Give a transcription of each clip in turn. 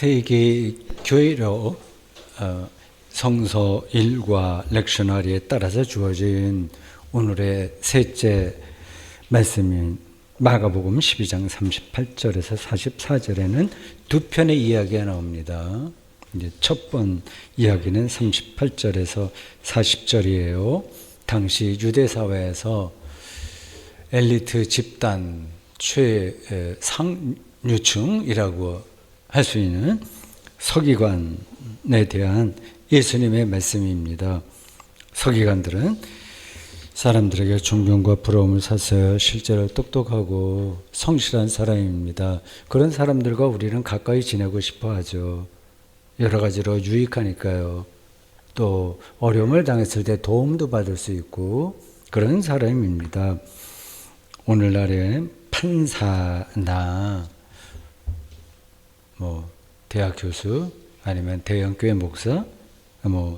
세계 교회로 성서 1과 렉셔너리에 따라서 주어진 오늘의 셋째 말씀인 마가복음 12장 38절에서 44절에는 두 편의 이야기가 나옵니다. 이제 첫 번 이야기는 38절에서 40절이에요. 당시 유대 사회에서 엘리트 집단 최상류층이라고 할 수 있는 서기관에 대한 예수님의 말씀입니다. 서기관들은 사람들에게 존경과 부러움을 샀어요. 실제로 똑똑하고 성실한 사람입니다. 그런 사람들과 우리는 가까이 지내고 싶어 하죠. 여러 가지로 유익하니까요. 또 어려움을 당했을 때 도움도 받을 수 있고 그런 사람입니다. 오늘날의 판사나 대학 교수 아니면 대형교회 목사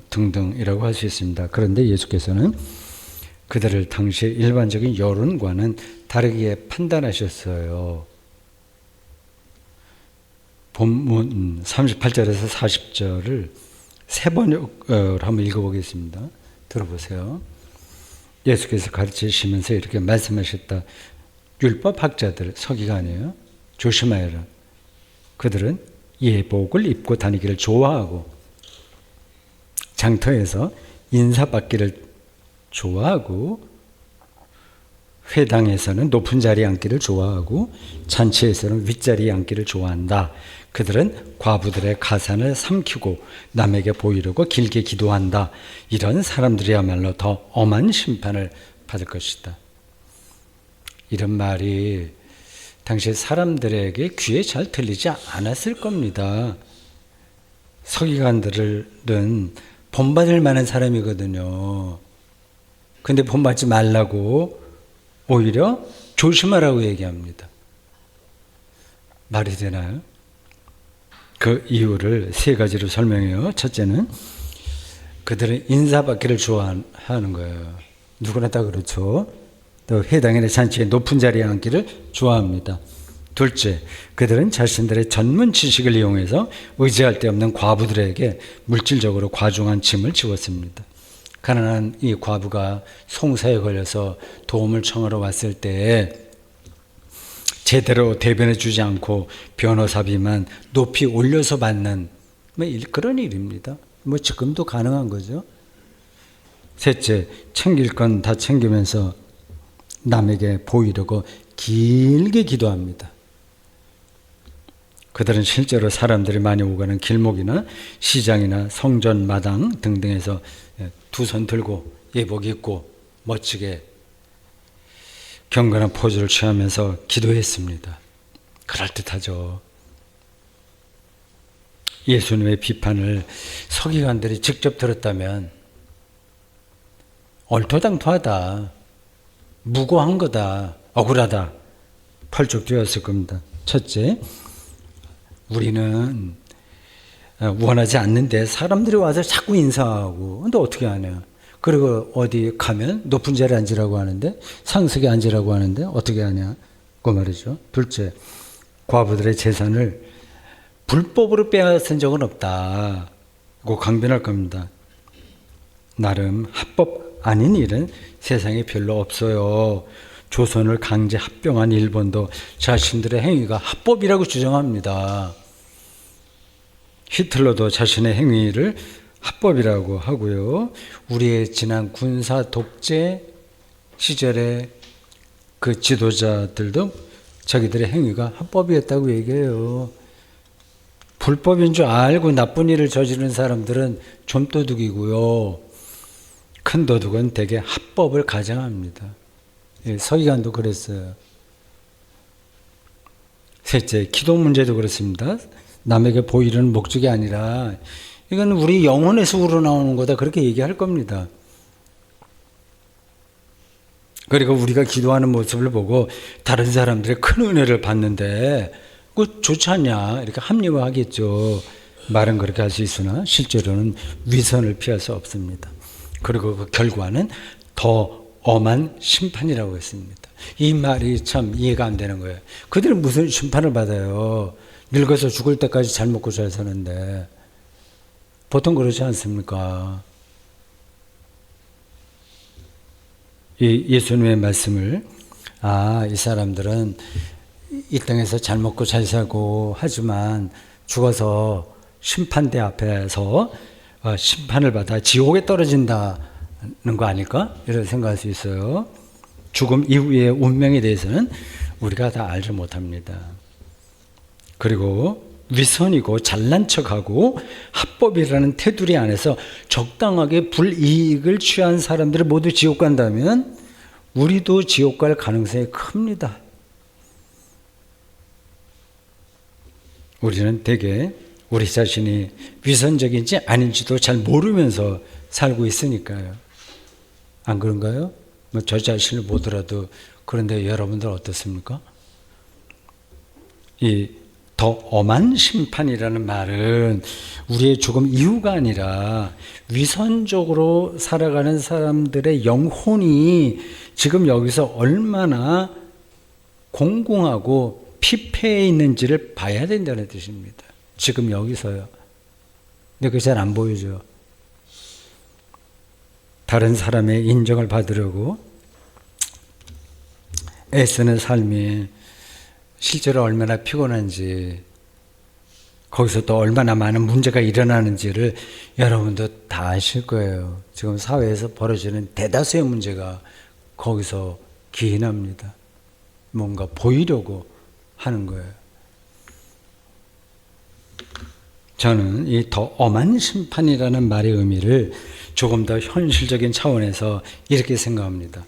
등등이라고 할 수 있습니다. 그런데 예수께서는 그들을 당시의 일반적인 여론과는 다르게 판단하셨어요. 본문 38절에서 40절을 세 번역으로 한번 읽어보겠습니다. 들어보세요. 예수께서 가르치시면서 이렇게 말씀하셨다. 율법학자들, 서기관이에요. 조심하여라. 그들은 예복을 입고 다니기를 좋아하고 장터에서 인사받기를 좋아하고 회당에서는 높은 자리에 앉기를 좋아하고 잔치에서는 윗자리에 앉기를 좋아한다. 그들은 과부들의 가산을 삼키고 남에게 보이려고 길게 기도한다. 이런 사람들이야말로 더 엄한 심판을 받을 것이다. 이런 말이 당시 사람들에게 귀에 잘 들리지 않았을 겁니다. 서기관들은 본받을 만한 사람이거든요. 근데 본받지 말라고 오히려 조심하라고 얘기합니다. 말이 되나요? 그 이유를 세 가지로 설명해요. 첫째는 그들은 인사받기를 좋아하는 거예요. 누구나 다 그렇죠. 또 회당이나 잔치에 높은 자리에 앉기를 좋아합니다. 둘째, 그들은 자신들의 전문 지식을 이용해서 의지할 데 없는 과부들에게 물질적으로 과중한 짐을 지웠습니다. 가난한 이 과부가 송사에 걸려서 도움을 청하러 왔을 때 제대로 대변해 주지 않고 변호사비만 높이 올려서 받는 그런 일입니다. 지금도 가능한 거죠. 셋째, 챙길 건 다 챙기면서 남에게 보이려고 길게 기도합니다. 그들은 실제로 사람들이 많이 오가는 길목이나 시장이나 성전 마당 등등에서 두 손 들고 예복 입고 멋지게 경건한 포즈를 취하면서 기도했습니다. 그럴듯하죠. 예수님의 비판을 서기관들이 직접 들었다면 얼토당토하다, 무고한 거다, 억울하다, 펄쩍 뛰었을 겁니다. 첫째, 우리는 원하지 않는데 사람들이 와서 자꾸 인사하고 근데 어떻게 하냐. 그리고 어디 가면 높은 자리에 앉으라고 하는데 상석에 앉으라고 하는데 어떻게 하냐. 그 말이죠. 둘째, 과부들의 재산을 불법으로 빼앗은 적은 없다. 고 강변할 겁니다. 나름 합법 아닌 일은 세상에 별로 없어요. 조선을 강제 합병한 일본도 자신들의 행위가 합법이라고 주장합니다. 히틀러도 자신의 행위를 합법이라고 하고요. 우리의 지난 군사 독재 시절에 그 지도자들도 자기들의 행위가 합법이었다고 얘기해요. 불법인 줄 알고 나쁜 일을 저지르는 사람들은 좀도둑이고요. 큰 도둑은 대개 합법을 가장합니다. 서기관도 그랬어요. 셋째, 기도 문제도 그렇습니다. 남에게 보이려는 목적이 아니라 이건 우리 영혼에서 우러나오는 거다 그렇게 얘기할 겁니다. 그리고 우리가 기도하는 모습을 보고 다른 사람들의 큰 은혜를 받는데 그거 좋지 않냐 이렇게 합리화하겠죠. 말은 그렇게 할 수 있으나 실제로는 위선을 피할 수 없습니다. 그리고 그 결과는 더 엄한 심판이라고 했습니다. 이 말이 참 이해가 안 되는 거예요. 그들은 무슨 심판을 받아요? 늙어서 죽을 때까지 잘 먹고 잘 사는데 보통 그렇지 않습니까? 이 예수님의 말씀을 이 사람들은 이 땅에서 잘 먹고 잘 살고 하지만 죽어서 심판대 앞에서 심판을 받아 지옥에 떨어진다는 거 아닐까? 이런 생각할 수 있어요. 죽음 이후의 운명에 대해서는 우리가 다 알지 못합니다. 그리고 위선이고 잘난 척하고 합법이라는 테두리 안에서 적당하게 불이익을 취한 사람들이 모두 지옥 간다면 우리도 지옥 갈 가능성이 큽니다. 우리는 대개 우리 자신이 위선적인지 아닌지도 잘 모르면서 살고 있으니까요. 안 그런가요? 저 자신을 보더라도. 그런데 여러분들 어떻습니까? 이 더 엄한 심판이라는 말은 우리의 죽음 이후가 아니라 위선적으로 살아가는 사람들의 영혼이 지금 여기서 얼마나 공공하고 피폐해 있는지를 봐야 된다는 뜻입니다. 지금 여기서요. 근데 그게 잘 안 보이죠. 다른 사람의 인정을 받으려고 애쓰는 삶이 실제로 얼마나 피곤한지, 거기서 또 얼마나 많은 문제가 일어나는지를 여러분도 다 아실 거예요. 지금 사회에서 벌어지는 대다수의 문제가 거기서 기인합니다. 뭔가 보이려고 하는 거예요. 저는 이 더 엄한 심판이라는 말의 의미를 조금 더 현실적인 차원에서 이렇게 생각합니다.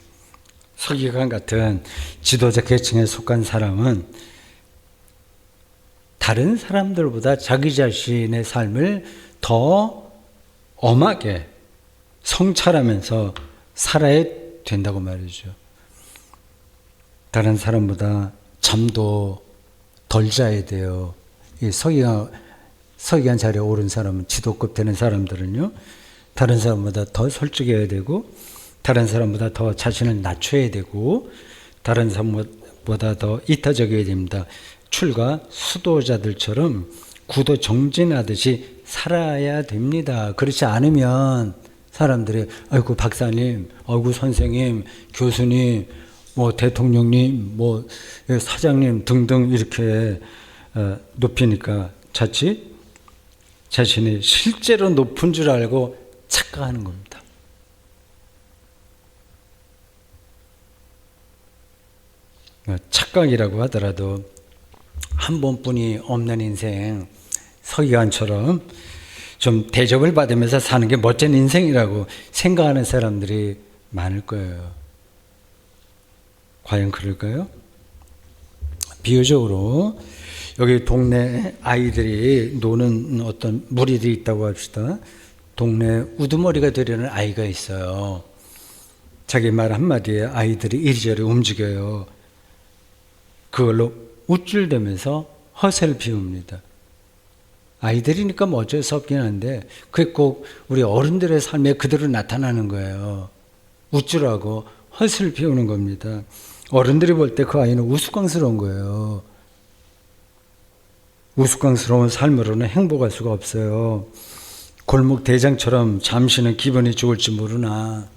서기관 같은 지도자 계층에 속한 사람은 다른 사람들보다 자기 자신의 삶을 더 엄하게 성찰하면서 살아야 된다고 말이죠. 다른 사람보다 잠도 덜 자야 돼요. 이 서기관 자리에 오른 사람은, 지도급 되는 사람들은요, 다른 사람보다 더 솔직해야 되고, 다른 사람보다 더 자신을 낮춰야 되고, 다른 사람보다 더 이타적이어야 됩니다. 출가 수도자들처럼 구도 정진하듯이 살아야 됩니다. 그렇지 않으면 사람들이 아이고 박사님, 아이고 선생님, 교수님, 뭐 대통령님, 뭐 사장님 등등 이렇게 높이니까 자칫 자신이 실제로 높은 줄 알고 착각하는 겁니다. 착각이라고 하더라도 한 번뿐이 없는 인생, 서기관처럼 좀 대접을 받으면서 사는 게 멋진 인생이라고 생각하는 사람들이 많을 거예요. 과연 그럴까요? 비유적으로 여기 동네 아이들이 노는 어떤 무리들이 있다고 합시다. 동네 우두머리가 되려는 아이가 있어요. 자기 말 한마디에 아이들이 이리저리 움직여요. 그걸로 우쭐대면서 허세를 피웁니다. 아이들이니까 뭐 어쩔 수 없긴 한데 그게 꼭 우리 어른들의 삶에 그대로 나타나는 거예요. 우쭐하고 허세를 피우는 겁니다. 어른들이 볼 때 그 아이는 우스꽝스러운 거예요. 우스꽝스러운 삶으로는 행복할 수가 없어요. 골목 대장처럼 잠시는 기분이 좋을지 모르나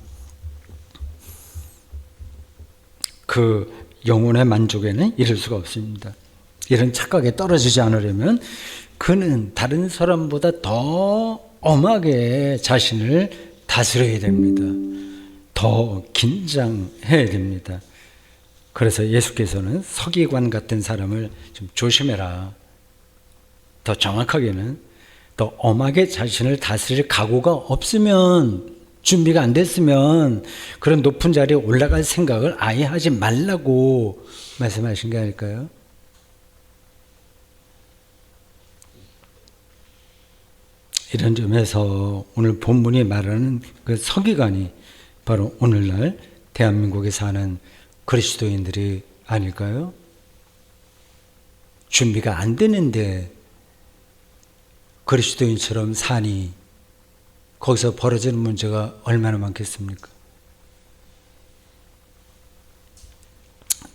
그 영혼의 만족에는 이를 수가 없습니다. 이런 착각에 떨어지지 않으려면 그는 다른 사람보다 더 엄하게 자신을 다스려야 됩니다. 더 긴장해야 됩니다. 그래서 예수께서는 서기관 같은 사람을 좀 조심해라. 더 정확하게는 더 엄하게 자신을 다스릴 각오가 없으면, 준비가 안 됐으면 그런 높은 자리에 올라갈 생각을 아예 하지 말라고 말씀하신 게 아닐까요? 이런 점에서 오늘 본문이 말하는 그 서기관이 바로 오늘날 대한민국에 사는 그리스도인들이 아닐까요? 준비가 안 되는데 그리스도인처럼 사니 거기서 벌어지는 문제가 얼마나 많겠습니까?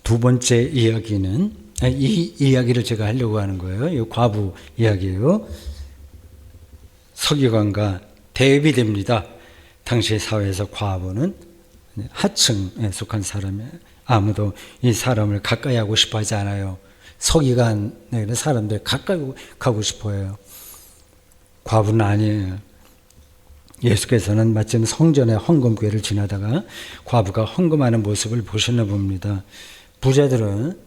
두 번째 이야기는 이 이야기를 제가 하려고 하는 거예요. 이 과부 이야기예요. 서기관과 대비됩니다. 당시 사회에서 과부는 하층에 속한 사람이에요. 아무도 이 사람을 가까이 하고 싶어 하지 않아요. 서기관에는 사람들이 가까이 가고 싶어 해요. 과부는 아니에요. 예수께서는 마침 성전의 헌금궤를 지나다가 과부가 헌금하는 모습을 보셨나 봅니다. 부자들은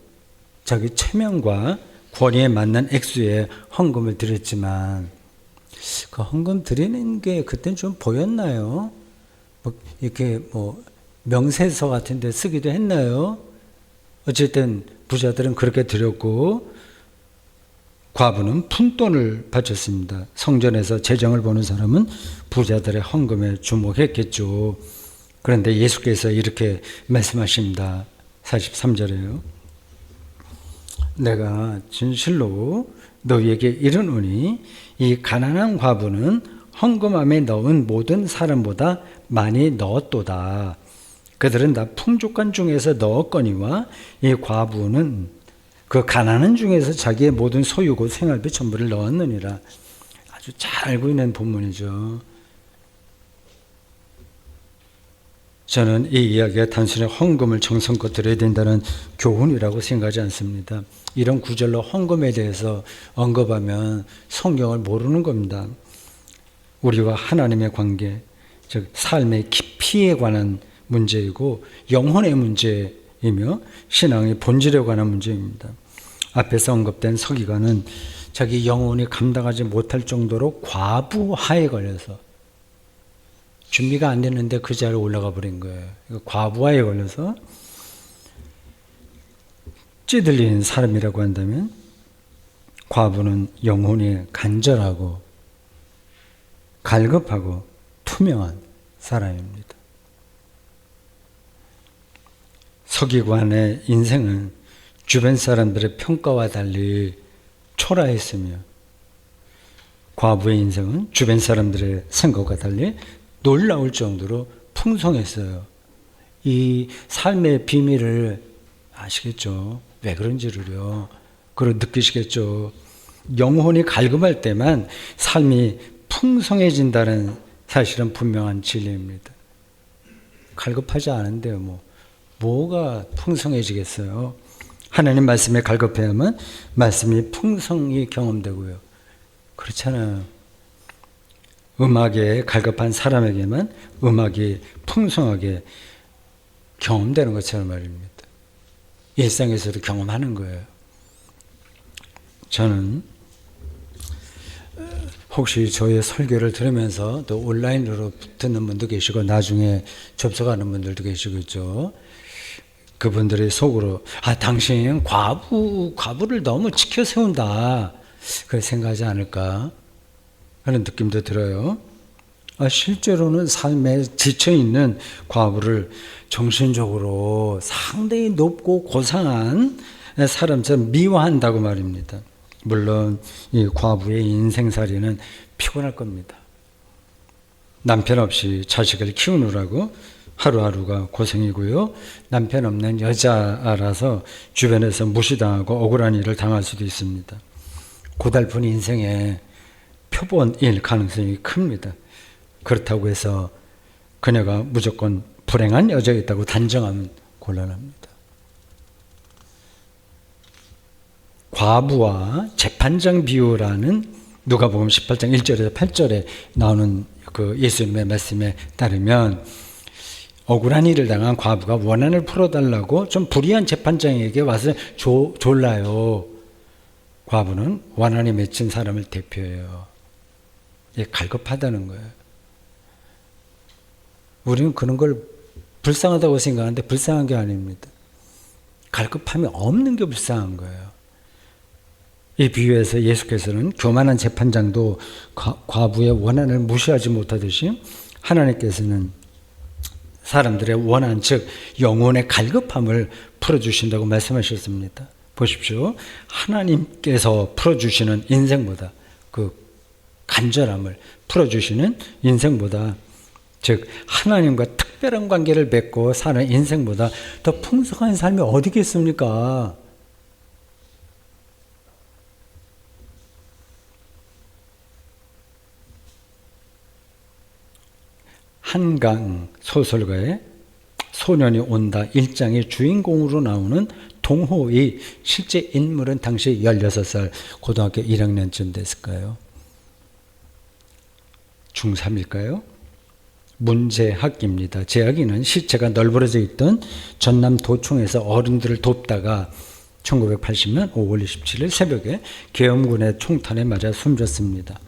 자기 체면과 권위에 맞는 액수의 헌금을 드렸지만 그 헌금 드리는 게 그때는 좀 보였나요? 이렇게 명세서 같은 데 쓰기도 했나요? 어쨌든 부자들은 그렇게 드렸고 과부는 푼돈을 바쳤습니다. 성전에서 재정을 보는 사람은 부자들의 헌금에 주목했겠죠. 그런데 예수께서 이렇게 말씀하십니다. 43절에요. 내가 진실로 너희에게 이르노니 이 가난한 과부는 헌금함에 넣은 모든 사람보다 많이 넣었도다. 그들은 다 풍족한 중에서 넣었거니와 이 과부는 그 가난한 중에서 자기의 모든 소유고 생활비 전부를 넣었느니라. 아주 잘 알고 있는 본문이죠. 저는 이 이야기가 단순히 헌금을 정성껏 드려야 된다는 교훈이라고 생각하지 않습니다. 이런 구절로 헌금에 대해서 언급하면 성경을 모르는 겁니다. 우리와 하나님의 관계, 즉 삶의 깊이에 관한 문제이고 영혼의 문제이며 신앙의 본질에 관한 문제입니다. 앞에서 언급된 서기관은 자기 영혼이 감당하지 못할 정도로 과부하에 걸려서 준비가 안 됐는데 그 자리에 올라가 버린 거예요. 과부하에 걸려서 찌들리는 사람이라고 한다면 과부는 영혼이 간절하고 갈급하고 투명한 사람입니다. 서기관의 인생은 주변 사람들의 평가와 달리 초라했으며 과부의 인생은 주변 사람들의 생각과 달리 놀라울 정도로 풍성했어요. 이 삶의 비밀을 아시겠죠? 왜 그런지를요. 그걸 느끼시겠죠? 영혼이 갈급할 때만 삶이 풍성해진다는 사실은 분명한 진리입니다. 갈급하지 않은데요. 뭐가 풍성해지겠어요? 하나님 말씀에 갈급해야만 말씀이 풍성히 경험되고요. 그렇잖아요. 음악에 갈급한 사람에게만 음악이 풍성하게 경험되는 것처럼 말입니다. 일상에서도 경험하는 거예요. 저는 혹시 저의 설교를 들으면서 또 온라인으로 듣는 분도 계시고 나중에 접속하는 분들도 계시겠죠. 그분들이 속으로 당신은 과부를 너무 지켜 세운다 그렇게 생각하지 않을까 하는 느낌도 들어요. 실제로는 삶에 지쳐있는 과부를 정신적으로 상당히 높고 고상한 사람처럼 미워한다고 말입니다. 물론 이 과부의 인생살이는 피곤할 겁니다. 남편 없이 자식을 키우느라고 하루하루가 고생이고요. 남편 없는 여자라서 주변에서 무시당하고 억울한 일을 당할 수도 있습니다. 고달픈 인생에 표본일 가능성이 큽니다. 그렇다고 해서 그녀가 무조건 불행한 여자였다고 단정하면 곤란합니다. 과부와 재판장 비유라는 누가복음 18장 1절에서 8절에 나오는 그 예수님의 말씀에 따르면 억울한 일을 당한 과부가 원한을 풀어달라고 좀 불의한 재판장에게 와서 졸라요. 과부는 원한이 맺힌 사람을 대표해요. 갈급하다는 거예요. 우리는 그런 걸 불쌍하다고 생각하는데 불쌍한 게 아닙니다. 갈급함이 없는 게 불쌍한 거예요. 이 비유에서 예수께서는 교만한 재판장도 과부의 원한을 무시하지 못하듯이 하나님께서는 사람들의 원한, 즉 영혼의 갈급함을 풀어주신다고 말씀하셨습니다. 보십시오. 하나님께서 풀어주시는 인생보다 그 간절함을 풀어주시는 인생보다 즉 하나님과 특별한 관계를 맺고 사는 인생보다 더 풍성한 삶이 어디 있겠습니까? 한강 소설가의 소년이 온다 1장의 주인공으로 나오는 동호의 실제 인물은 당시 16살 고등학교 1학년쯤 됐을까요? 중3일까요? 문재학입니다. 재학이는 시체가 널브러져 있던 전남 도청에서 어른들을 돕다가 1980년 5월 27일 새벽에 계엄군의 총탄에 맞아 숨졌습니다.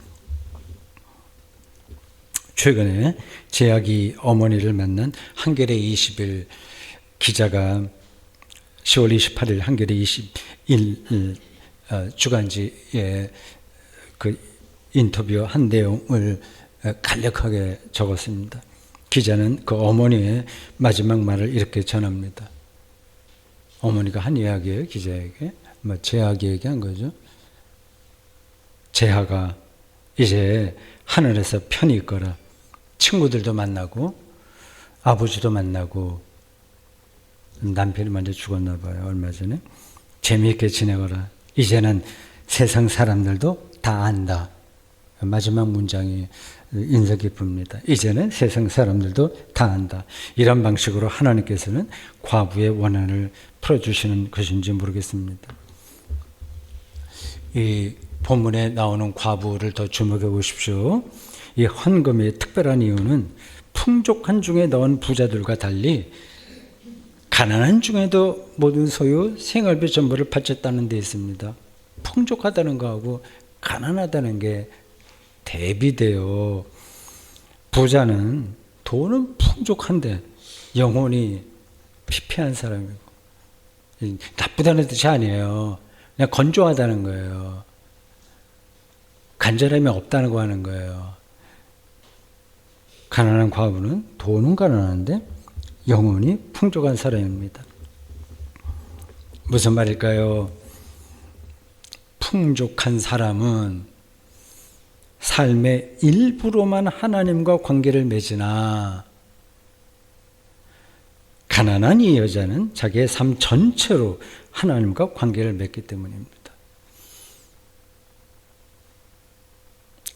최근에 재학이 어머니를 만난 한겨레 20일 기자가 10월 28일 한겨레 21일 주간지에 그 인터뷰 한 내용을 간략하게 적었습니다. 기자는 그 어머니의 마지막 말을 이렇게 전합니다. 어머니가 한 이야기예요. 기자에게. 재학이 얘기한 거죠. 재하가 이제 하늘에서 편히 있거라. 친구들도 만나고 아버지도 만나고 남편이 먼저 죽었나 봐요. 얼마 전에. 재미있게 지내거라. 이제는 세상 사람들도 다 안다. 마지막 문장이 인상 깊습니다. 이제는 세상 사람들도 다 안다. 이런 방식으로 하나님께서는 과부의 원한을 풀어주시는 것인지 모르겠습니다. 이 본문에 나오는 과부를 더 주목해 보십시오. 이 헌금의 특별한 이유는 풍족한 중에 넣은 부자들과 달리 가난한 중에도 모든 소유 생활비 전부를 바쳤다는 데 있습니다. 풍족하다는 거하고 가난하다는 게 대비돼요. 부자는 돈은 풍족한데 영혼이 피폐한 사람이고, 나쁘다는 뜻이 아니에요. 그냥 건조하다는 거예요. 간절함이 없다는 거 하는 거예요. 가난한 과부는 돈은 가난한데 영혼이 풍족한 사람입니다. 무슨 말일까요? 풍족한 사람은 삶의 일부로만 하나님과 관계를 맺으나 가난한 이 여자는 자기의 삶 전체로 하나님과 관계를 맺기 때문입니다.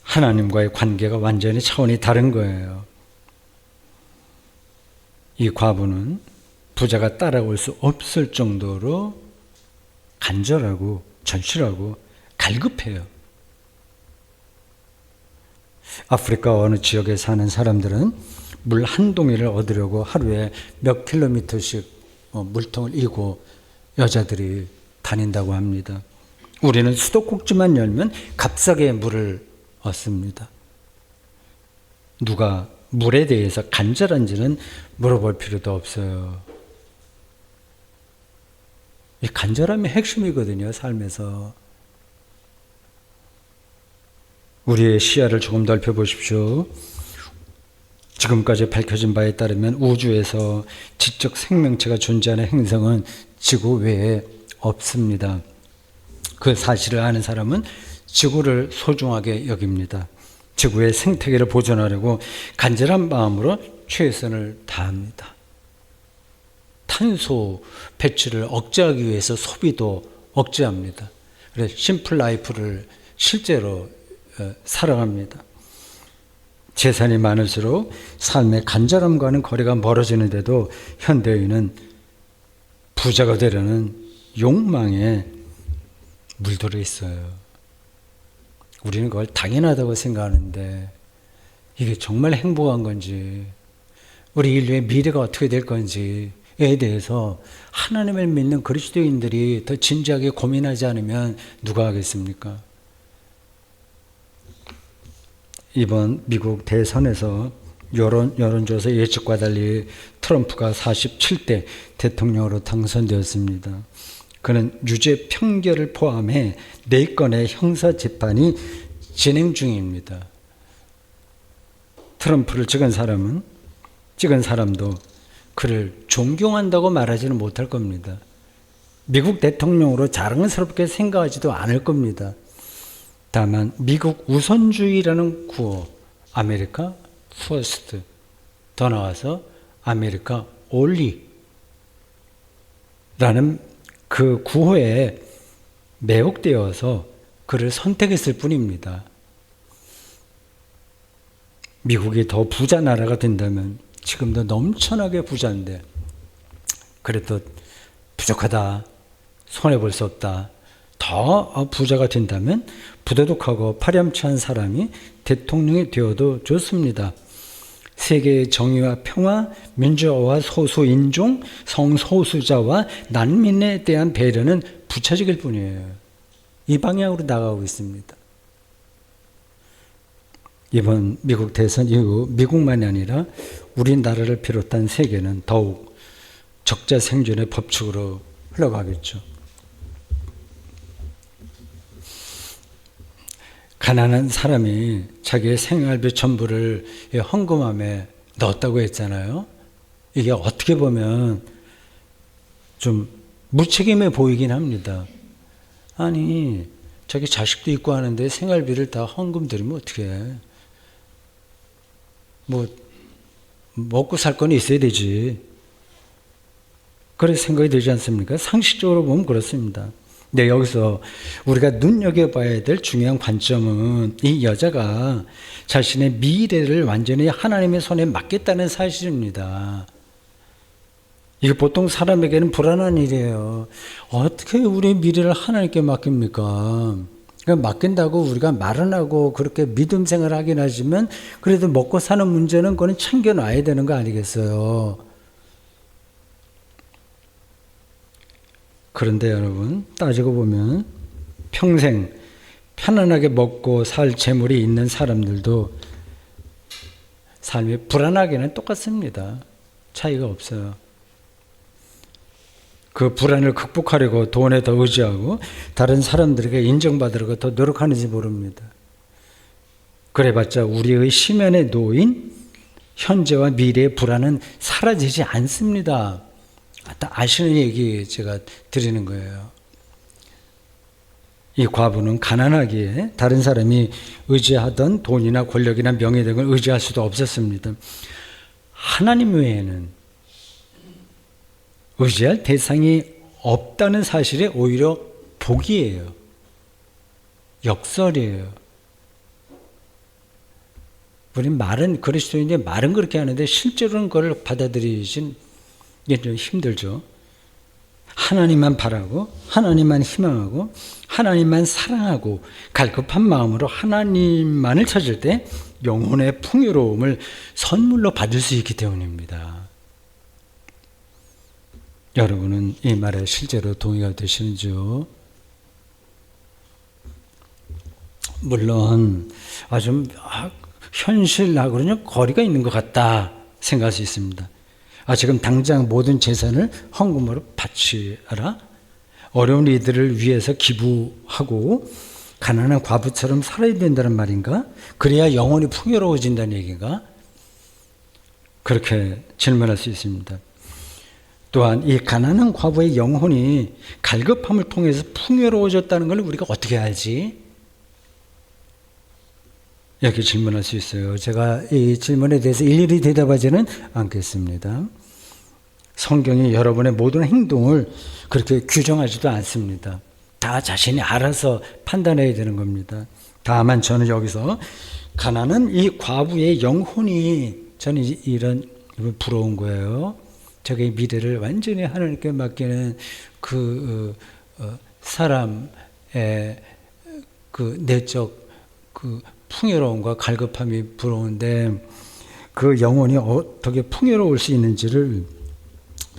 하나님과의 관계가 완전히 차원이 다른 거예요. 이 과부는 부자가 따라올 수 없을 정도로 간절하고 절실하고 갈급해요. 아프리카 어느 지역에 사는 사람들은 물 한 동이를 얻으려고 하루에 몇 킬로미터씩 물통을 이고 여자들이 다닌다고 합니다. 우리는 수도꼭지만 열면 값싸게 물을 얻습니다. 누가 물에 대해서 간절한지는 물어볼 필요도 없어요. 이 간절함이 핵심이거든요, 삶에서. 우리의 시야를 조금 넓혀보십시오. 지금까지 밝혀진 바에 따르면 우주에서 지적 생명체가 존재하는 행성은 지구 외에 없습니다. 그 사실을 아는 사람은 지구를 소중하게 여깁니다. 지구의 생태계를 보존하려고 간절한 마음으로 최선을 다합니다. 탄소 배출을 억제하기 위해서 소비도 억제합니다. 그래서 심플 라이프를 실제로 살아갑니다. 재산이 많을수록 삶의 간절함과는 거리가 멀어지는데도 현대인은 부자가 되려는 욕망에 물들어 있어요. 우리는 그걸 당연하다고 생각하는데 이게 정말 행복한 건지, 우리 인류의 미래가 어떻게 될 건지에 대해서 하나님을 믿는 그리스도인들이 더 진지하게 고민하지 않으면 누가 하겠습니까? 이번 미국 대선에서 여론조사 예측과 달리 트럼프가 47대 대통령으로 당선되었습니다. 그는 유죄 판결을 포함해 4건의 형사재판이 진행 중입니다. 트럼프를 찍은 사람도 그를 존경한다고 말하지는 못할 겁니다. 미국 대통령으로 자랑스럽게 생각하지도 않을 겁니다. 다만 미국 우선주의라는 구호, 아메리카 퍼스트, 더 나아가서 아메리카 올리 라는 그 구호에 매혹되어서 그를 선택했을 뿐입니다. 미국이 더 부자 나라가 된다면, 지금도 넘쳐나게 부자인데 그래도 부족하다, 손해볼 수 없다, 더 부자가 된다면 부도덕하고 파렴치한 사람이 대통령이 되어도 좋습니다. 세계의 정의와 평화, 민주화와 소수인종, 성소수자와 난민에 대한 배려는 부차적일 뿐이에요. 이 방향으로 나가고 있습니다. 이번 미국 대선 이후 미국만이 아니라 우리나라를 비롯한 세계는 더욱 적자 생존의 법칙으로 흘러가겠죠. 가난한 사람이 자기의 생활비 전부를 헌금함에 넣었다고 했잖아요. 이게 어떻게 보면 좀 무책임해 보이긴 합니다. 아니, 자기 자식도 있고 하는데 생활비를 다 헌금 드리면 어떻게 해? 뭐 먹고 살 건 있어야 되지. 그런 생각이 들지 않습니까? 상식적으로 보면 그렇습니다. 근데 여기서 우리가 눈여겨봐야 될 중요한 관점은 이 여자가 자신의 미래를 완전히 하나님의 손에 맡겼다는 사실입니다. 이게 보통 사람에게는 불안한 일이에요. 어떻게 우리의 미래를 하나님께 맡깁니까? 그러니까 맡긴다고 우리가 말은 하고 그렇게 믿음 생활을 하긴 하지만 그래도 먹고 사는 문제는 그건 챙겨놔야 되는 거 아니겠어요? 그런데 여러분, 따지고 보면 평생 편안하게 먹고 살 재물이 있는 사람들도 삶이 불안하기는 똑같습니다. 차이가 없어요. 그 불안을 극복하려고 돈에 더 의지하고 다른 사람들에게 인정받으려고 더 노력하는지 모릅니다. 그래봤자 우리의 심연에 놓인 현재와 미래의 불안은 사라지지 않습니다. 다 아시는 얘기 제가 드리는 거예요. 이 과부는 가난하기에 다른 사람이 의지하던 돈이나 권력이나 명예 등을 의지할 수도 없었습니다. 하나님 외에는 의지할 대상이 없다는 사실이 오히려 복이에요. 역설이에요. 우리 말은 그리스도인데 말은 그렇게 하는데 실제로는 그걸 받아들이신 게 좀 힘들죠. 하나님만 바라고 하나님만 희망하고 하나님만 사랑하고 갈급한 마음으로 하나님만을 찾을 때 영혼의 풍요로움을 선물로 받을 수 있기 때문입니다. 여러분은 이 말에 실제로 동의가 되시는지요? 물론 좀 현실하고는 거리가 있는 것 같다 생각할 수 있습니다. 지금 당장 모든 재산을 헌금으로 바치라, 어려운 이들을 위해서 기부하고 가난한 과부처럼 살아야 된다는 말인가? 그래야 영혼이 풍요로워진다는 얘기인가? 그렇게 질문할 수 있습니다. 또한 이 가난한 과부의 영혼이 갈급함을 통해서 풍요로워졌다는 걸 우리가 어떻게 알지? 이렇게 질문할 수 있어요. 제가 이 질문에 대해서 일일이 대답하지는 않겠습니다. 성경이 여러분의 모든 행동을 그렇게 규정하지도 않습니다. 다 자신이 알아서 판단해야 되는 겁니다. 다만 저는 여기서 가난한 이 과부의 영혼이 저는 이런 부러운 거예요. 저게 미래를 완전히 하나님께 맡기는 그 사람의 그 내적 그 풍요로움과 갈급함이 부러운데 그 영혼이 어떻게 풍요로울 수 있는지를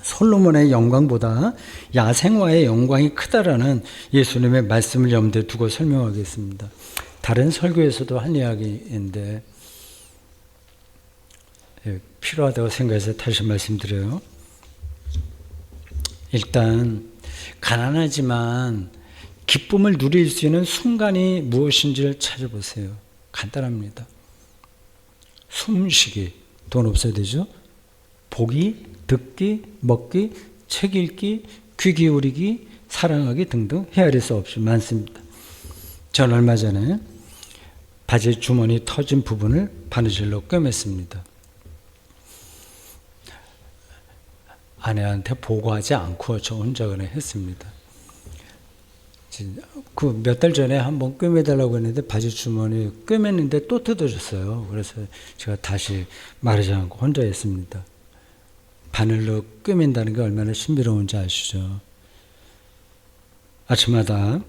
솔로몬의 영광보다 야생화의 영광이 크다라는 예수님의 말씀을 염두에 두고 설명하겠습니다. 다른 설교에서도 한 이야기인데 필요하다고 생각해서 다시 말씀드려요. 일단 가난하지만 기쁨을 누릴 수 있는 순간이 무엇인지를 찾아보세요. 간단합니다. 숨쉬기, 돈 없어야 되죠? 보기, 듣기, 먹기, 책 읽기, 귀 기울이기, 사랑하기 등등 헤아릴 수 없이 많습니다. 전 얼마 전에 바지 주머니 터진 부분을 바느질로 꿰맸습니다. 아내한테 보고하지 않고 저 혼자 그냥 했습니다. 그 몇 달 전에 한번 꿰매달라고 했는데 바지 주머니 꿰맸는데 또 뜯어졌어요. 그래서 제가 다시 마르지 않고 혼자 했습니다. 바늘로 꿰맨다는 게 얼마나 신비로운지 아시죠? 아침마다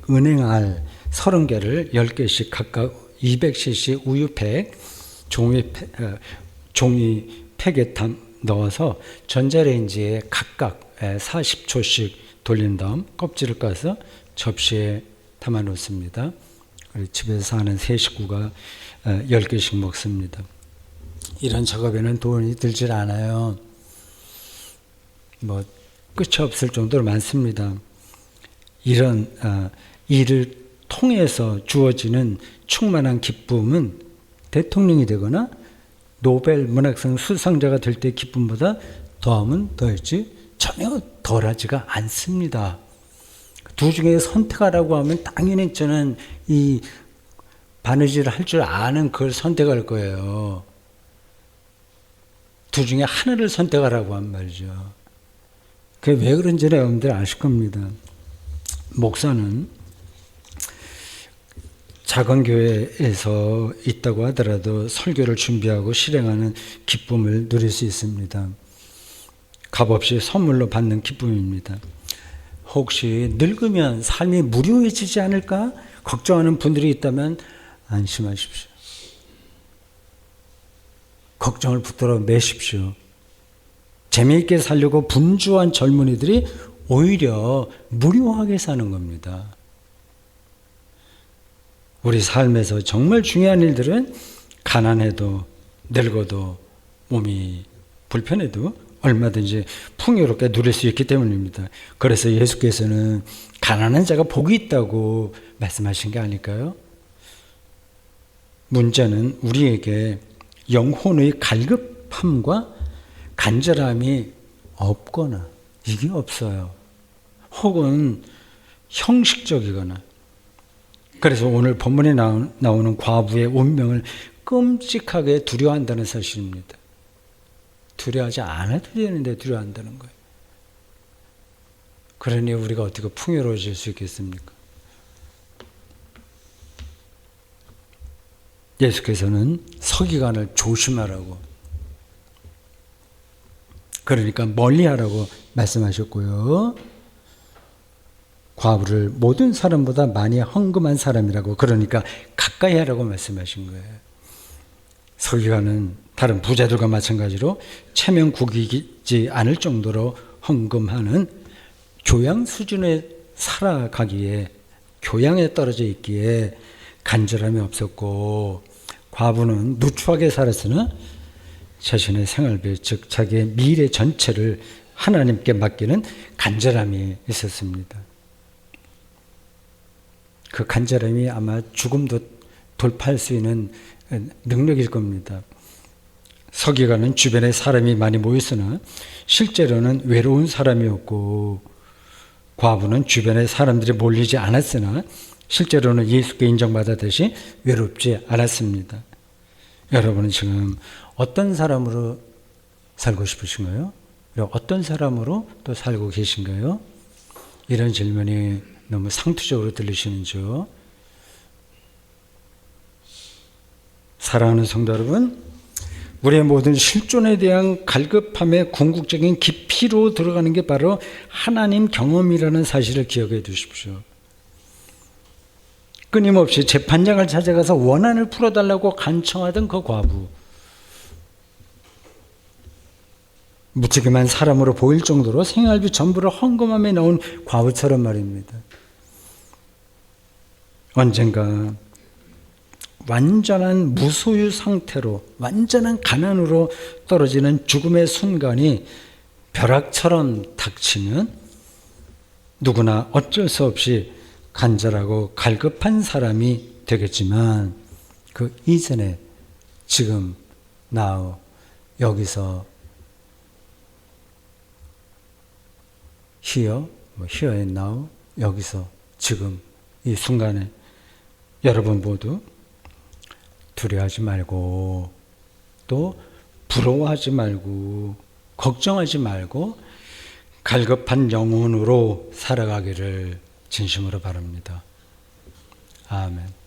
은행알 30개를 10개씩 각각 200cc 우유팩, 종이 팩에 넣어서 전자레인지에 각각 40초씩 돌린 다음 껍질을 까서 접시에 담아 놓습니다. 집에서 사는 세 식구가 10개씩 먹습니다. 이런 작업에는 돈이 들질 않아요. 끝이 없을 정도로 많습니다. 이런 일을 통해서 주어지는 충만한 기쁨은 대통령이 되거나 노벨 문학상 수상자가 될 때 기쁨보다 더하면 더했지 전혀 덜하지가 않습니다. 두 중에 선택하라고 하면 당연히 저는 이 바느질을 할 줄 아는 그걸 선택할 거예요. 두 중에 하나를 선택하라고 한 말이죠. 그게 왜 그런지는 여러분들 아실 겁니다. 목사는 작은 교회에서 있다고 하더라도 설교를 준비하고 실행하는 기쁨을 누릴 수 있습니다. 값없이 선물로 받는 기쁨입니다. 혹시 늙으면 삶이 무료해지지 않을까 걱정하는 분들이 있다면 안심하십시오. 걱정을 붙들어 매십시오. 재미있게 살려고 분주한 젊은이들이 오히려 무료하게 사는 겁니다. 우리 삶에서 정말 중요한 일들은 가난해도 늙어도 몸이 불편해도 얼마든지 풍요롭게 누릴 수 있기 때문입니다. 그래서 예수께서는 가난한 자가 복이 있다고 말씀하신 게 아닐까요? 문제는 우리에게 영혼의 갈급함과 간절함이 없거나 이게 없어요. 혹은 형식적이거나. 그래서 오늘 본문에 나오는 과부의 운명을 끔찍하게 두려워한다는 사실입니다. 두려워하지 않아도 되는데 두려워한다는 거예요. 그러니 우리가 어떻게 풍요로워질 수 있겠습니까? 예수께서는 서기관을 조심하라고, 그러니까 멀리하라고 말씀하셨고요. 과부를 모든 사람보다 많이 헌금한 사람이라고, 그러니까 가까이 하라고 말씀하신 거예요. 서기관은 다른 부자들과 마찬가지로 체면 구기지 않을 정도로 헌금하는 교양 수준에 살아가기에, 교양에 떨어져 있기에 간절함이 없었고, 과부는 누추하게 살았으나 자신의 생활비, 즉 자기의 미래 전체를 하나님께 맡기는 간절함이 있었습니다. 그 간절함이 아마 죽음도 돌파할 수 있는 능력일 겁니다. 서기관은 주변에 사람이 많이 모였으나 실제로는 외로운 사람이었고, 과부는 주변에 사람들이 몰리지 않았으나 실제로는 예수께 인정받았듯이 외롭지 않았습니다. 여러분은 지금 어떤 사람으로 살고 싶으신가요? 그리고 어떤 사람으로 또 살고 계신가요? 이런 질문이 너무 상투적으로 들리시는지요? 사랑하는 성도 여러분, 우리의 모든 실존에 대한 갈급함의 궁극적인 깊이로 들어가는 게 바로 하나님 경험이라는 사실을 기억해 두십시오. 끊임없이 재판장을 찾아가서 원한을 풀어달라고 간청하던 그 과부, 무책임한 사람으로 보일 정도로 생활비 전부를 헌금함에 넣은 과부처럼 말입니다. 언젠가 완전한 무소유 상태로, 완전한 가난으로 떨어지는 죽음의 순간이 벼락처럼 닥치면 누구나 어쩔 수 없이 간절하고 갈급한 사람이 되겠지만, 그 이전에 지금 now 여기서 here and now 여기서 지금 이 순간에 여러분 모두 두려워하지 말고, 또 부러워하지 말고, 걱정하지 말고 갈급한 영혼으로 살아가기를 진심으로 바랍니다. 아멘.